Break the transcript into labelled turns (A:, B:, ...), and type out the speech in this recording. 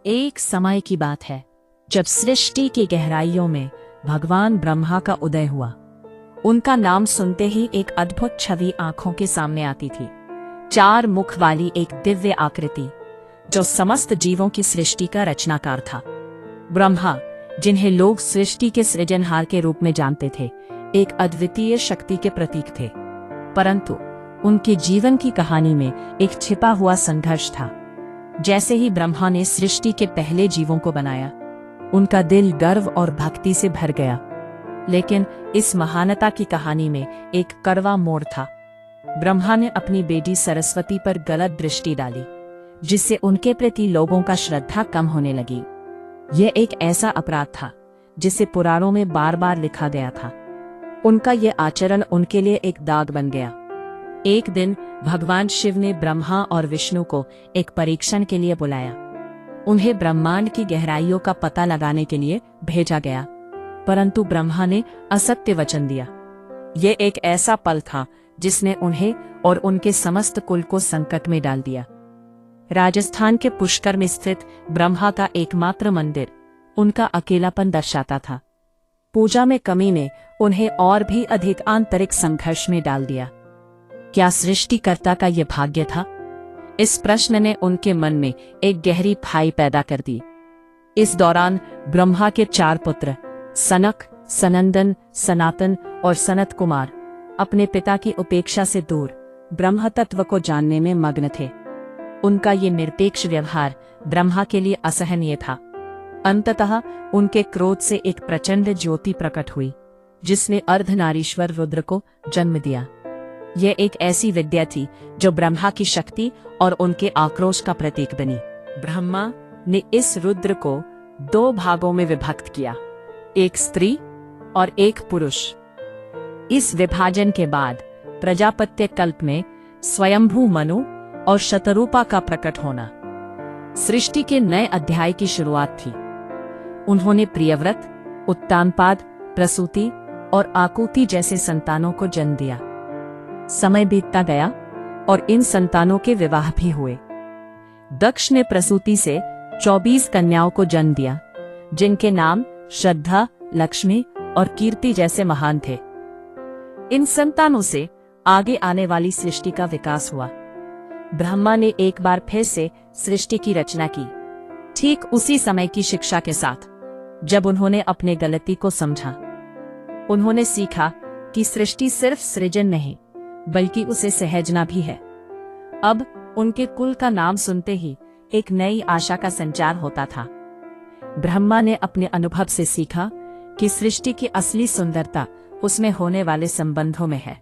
A: एक समय की बात है जब सृष्टि की गहराइयों में भगवान ब्रह्मा का उदय हुआ। उनका नाम सुनते ही एक अद्भुत छवि आंखों के सामने आती थी। 4 मुख वाली एक दिव्य आकृति जो समस्त जीवों की सृष्टि का रचनाकार था। ब्रह्मा, जिन्हें लोग सृष्टि के सृजनहार के रूप में जानते थे, एक अद्वितीय शक्ति के प्रतीक थे। परंतु उनके जीवन की कहानी में एक छिपा हुआ संघर्ष था। जैसे ही ब्रह्मा ने सृष्टि के पहले जीवों को बनाया, उनका दिल गर्व और भक्ति से भर गया। लेकिन इस महानता की कहानी में एक कड़वा मोड़ था। ब्रह्मा ने अपनी बेटी सरस्वती पर गलत दृष्टि डाली, जिससे उनके प्रति लोगों का श्रद्धा कम होने लगी। यह एक ऐसा अपराध था जिसे पुराणों में बार बार लिखा गया था। उनका यह आचरण उनके लिए एक दाग बन गया। एक दिन भगवान शिव ने ब्रह्मा और विष्णु को एक परीक्षण के लिए बुलाया। उन्हें ब्रह्मांड की गहराइयों का पता लगाने के लिए भेजा गया, परंतु ब्रह्मा ने असत्य वचन दिया। यह एक ऐसा पल था जिसने उन्हें और उनके समस्त कुल को संकट में डाल दिया। राजस्थान के पुष्कर में स्थित ब्रह्मा का एकमात्र मंदिर उनका अकेलापन दर्शाता था। पूजा में कमी ने उन्हें और भी अधिक आंतरिक संघर्ष में डाल दिया। क्या सृष्टिकर्ता का यह भाग्य था? इस प्रश्न ने उनके मन में एक गहरी खाई पैदा कर दी। इस दौरान ब्रह्मा के 4 पुत्र सनक, सनंदन, सनातन और सनत कुमार अपने पिता की उपेक्षा से दूर ब्रह्म तत्व को जानने में मग्न थे। उनका ये निरपेक्ष व्यवहार ब्रह्मा के लिए असहनीय था। अंततः उनके क्रोध से एक प्रचंड ज्योति प्रकट हुई, जिसने अर्धनारीश्वर रुद्र को जन्म दिया। यह एक ऐसी विद्या थी जो ब्रह्मा की शक्ति और उनके आक्रोश का प्रतीक बनी। ब्रह्मा ने इस रुद्र को 2 भागों में विभक्त किया, एक स्त्री और एक पुरुष। इस विभाजन के बाद प्रजापत्य कल्प में स्वयंभू मनु और शतरूपा का प्रकट होना सृष्टि के नए अध्याय की शुरुआत थी। उन्होंने प्रियव्रत, उत्तानपाद, प्रसूति और आकुति जैसे संतानों को जन्म दिया। समय बीतता गया और इन संतानों के विवाह भी हुए। दक्ष ने प्रसूति से 24 कन्याओं को जन्म दिया, जिनके नाम श्रद्धा, लक्ष्मी और कीर्ति जैसे महान थे। इन संतानों से आगे आने वाली सृष्टि का विकास हुआ। ब्रह्मा ने एक बार फिर से सृष्टि की रचना की, ठीक उसी समय की शिक्षा के साथ, जब उन्होंने अपने गलती को समझा। उन्होंने सीखा कि सृष्टि सिर्फ सृजन नहीं, बल्कि उसे सहेजना भी है। अब उनके कुल का नाम सुनते ही एक नई आशा का संचार होता था। ब्रह्मा ने अपने अनुभव से सीखा कि सृष्टि की असली सुंदरता उसमें होने वाले संबंधों में है।